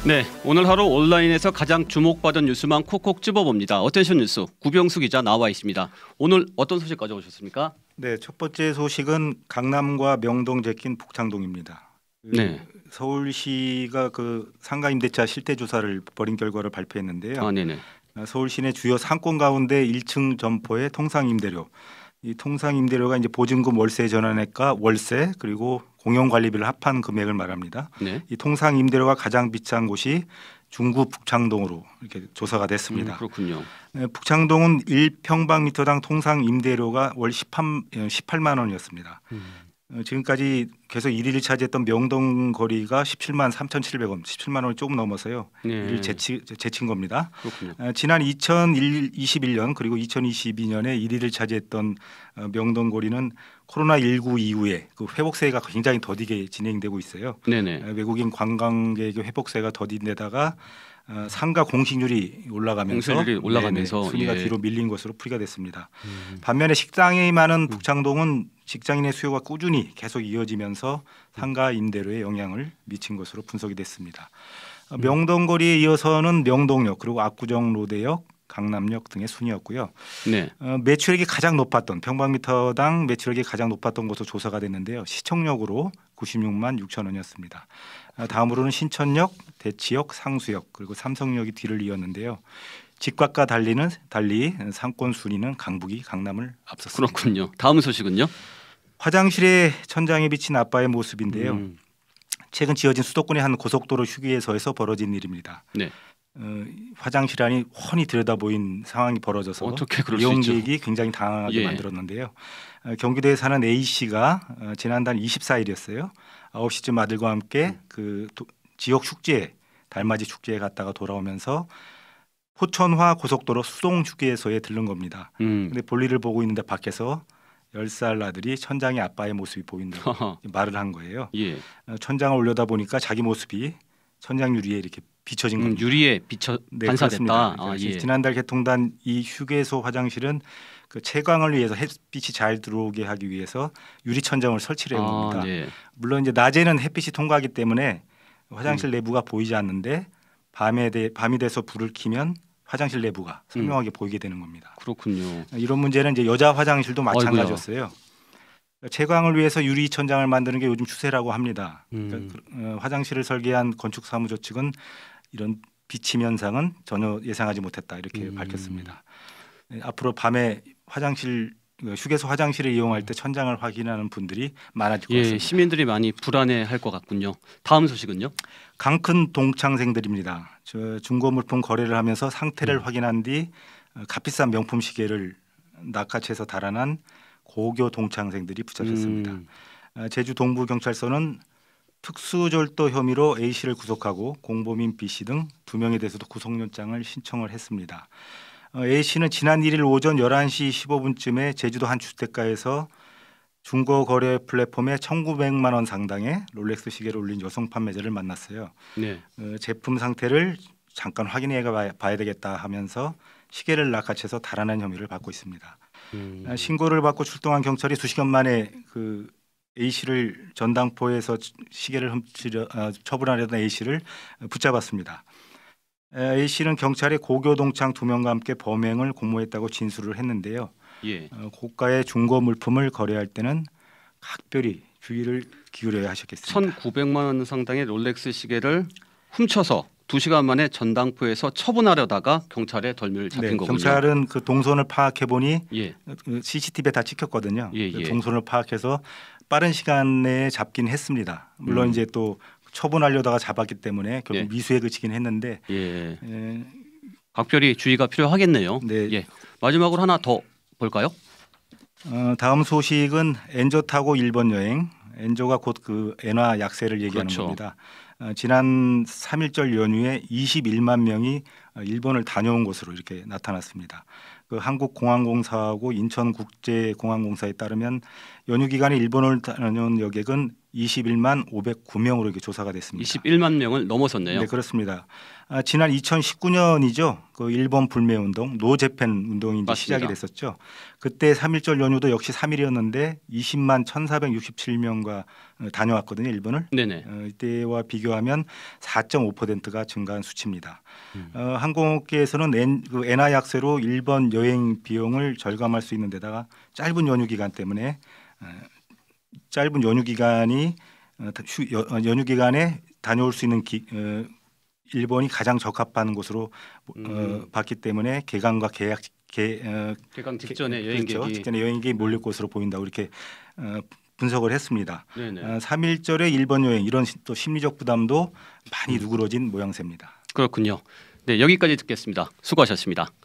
네, 오늘 하루 온라인에서 가장 주목받은 뉴스만 콕콕 집어봅니다. 어텐션 뉴스 구병수 기자 나와 있습니다. 오늘 어떤 소식 가져오셨습니까? 네, 첫 번째 소식은 강남과 명동 제낀 북창동입니다. 네. 서울시가 그 상가 임대차 실태 조사를 벌인 결과를 발표했는데요. 아, 네네. 서울시 내 주요 상권 가운데 1층 점포의 통상 임대료, 이 통상 임대료가 이제 보증금, 월세 전환액과 월세 그리고 공용 관리비를 합한 금액을 말합니다. 네. 이 통상 임대료가 가장 비싼 곳이 중구 북창동으로 이렇게 조사가 됐습니다. 그렇군요. 네, 북창동은 1평방미터당 통상 임대료가 월 18만 원이었습니다. 지금까지 계속 1위를 차지했던 명동 거리가 17만 3,700원, 17만 원이 조금 넘어서요. 네. 1위를 제친 겁니다. 그렇군요. 지난 2021년 그리고 2022년에 1위를 차지했던 명동 거리는 코로나19 이후에 그 회복세가 굉장히 더디게 진행되고 있어요. 네네. 외국인 관광객의 회복세가 더딘 데다가 상가 공시률이 올라가면서 순위가 예. 뒤로 밀린 것으로 풀이가 됐습니다. 반면에 식당이 많은 북창동은 직장인의 수요가 꾸준히 계속 이어지면서 상가 임대료에 영향을 미친 것으로 분석이 됐습니다. 명동 거리에 이어서는 명동역 그리고 압구정 로데역, 강남역 등의 순이었고요. 네. 매출액이 가장 높았던 평방미터당 매출액이 가장 높았던 곳으로 조사가 됐는데요. 시청역으로 96만 6천 원이었습니다. 다음으로는 신천역, 대치역, 상수역 그리고 삼성역이 뒤를 이었는데요. 직각과 달리 상권 순위는 강북이 강남을 앞섰습니다. 그렇군요. 다음 소식은요? 화장실에 천장에 비친 아빠의 모습인데요. 최근 지어진 수도권의 한 고속도로 휴게소에서 벌어진 일입니다. 네. 화장실 안이 훤히 들여다보인 상황이 벌어져서 어떻게 그럴 수 있죠? 이용객이 굉장히 당황하게 만들었는데요. 경기도에 사는 A 씨가 지난달 24일이었어요. 9시쯤 아들과 함께 그 지역 축제에 달맞이 축제에 갔다가 돌아오면서 포천화 고속도로 수동 휴게소에 들른 겁니다. 근데 볼일을 보고 있는데 밖에서 10살 아들이 천장에 아빠의 모습이 보인다고 말을 한 거예요. 예. 천장을 올려다 보니까 자기 모습이 천장 유리에 이렇게 비춰진 겁니다. 유리에 반사됐다. 예. 지난달 개통된 이 휴게소 화장실은 그 채광을 위해서 햇빛이 잘 들어오게 하기 위해서 유리 천장을 설치를 한 겁니다. 네. 물론 이제 낮에는 햇빛이 통과하기 때문에 화장실 내부가 보이지 않는데 밤이 돼서 불을 켜면 화장실 내부가 선명하게 보이게 되는 겁니다. 그렇군요. 이런 문제는 이제 여자 화장실도 마찬가지였어요. 채광을 위해서 유리 천장을 만드는 게 요즘 추세라고 합니다. 그러니까 화장실을 설계한 건축사무소 측은 이런 비침 현상은 전혀 예상하지 못했다 이렇게 밝혔습니다. 앞으로 밤에 휴게소 화장실을 이용할 때 천장을 확인하는 분들이 많아질 것 같습니다. 시민들이 많이 불안해할 것 같군요. 다음 소식은요? 강큰 동창생들입니다. 중고 물품 거래를 하면서 상태를 확인한 뒤 값비싼 명품 시계를 낚아채서 달아난 고교 동창생들이 붙잡혔습니다. 제주 동부경찰서는 특수절도 혐의로 A 씨를 구속하고 공범인 B 씨 등 2명에 대해서도 구속영장을 신청을 했습니다. A 씨는 지난 1일 오전 11시 15분쯤에 제주도 한 주택가에서 중고 거래 플랫폼에 1,900만 원 상당의 롤렉스 시계를 올린 여성 판매자를 만났어요. 네. 제품 상태를 잠깐 확인해 봐야 되겠다 하면서 시계를 낚아채서 달아난 혐의를 받고 있습니다. 신고를 받고 출동한 경찰이 수시간 만에 그 A 씨를 전당포에서 시계를 처분하려던 A 씨를 붙잡았습니다. A 씨는 경찰에 고교 동창 2명과 함께 범행을 공모했다고 진술을 했는데요. 예. 고가의 중고 물품을 거래할 때는 각별히 주의를 기울여야 하셨겠습니다. 1,900만 원 상당의 롤렉스 시계를 훔쳐서 2시간 만에 전당포에서 처분하려다가 경찰에 덜미를 잡힌 거군요. 경찰은 그 동선을 파악해 보니 예. CCTV에 다 찍혔거든요. 예. 동선을 파악해서 빠른 시간 내에 잡긴 했습니다. 물론 이제 또 처분하려다가 잡았기 때문에 결국 미수에 그치긴 했는데 각별히 주의가 필요하겠네요. 네. 예. 마지막으로 하나 더 볼까요? 다음 소식은 엔조 타고 일본 여행. 엔조가 곧 그 엔화 약세를 얘기하는 겁니다. 지난 3.1절 연휴에 21만 명이 일본을 다녀온 것으로 이렇게 나타났습니다. 그 한국공항공사하고 인천국제공항공사에 따르면 연휴 기간에 일본을 다녀온 여객은 21만 509명으로 이렇게 조사가 됐습니다. 21만 명을 넘어섰네요. 네, 그렇습니다. 지난 2019년이죠. 그 일본 불매 운동, 노재팬 운동이 이제 맞습니다. 시작이 됐었죠. 그때 3.1절 연휴도 역시 3일이었는데 20만 1,467명과 다녀왔거든요, 일본을. 네네. 이때와 비교하면 4.5%가 증가한 수치입니다. 항공업계에서는 엔화 약세로 일본 여행 비용을 절감할 수 있는 데다가 짧은 연휴 기간 때문에 짧은 연휴 기간이 연휴 기간에 다녀올 수 있는 일본이 가장 적합한 곳으로 봤기 때문에 개강과 개강 직전에 여행객이 그렇죠. 직전에 여행객이 몰릴 곳으로 보인다고 이렇게 분석을 했습니다. 네네. 3.1절의 일본 여행 이런 또 심리적 부담도 많이 누그러진 모양새입니다. 그렇군요. 네, 여기까지 듣겠습니다. 수고하셨습니다.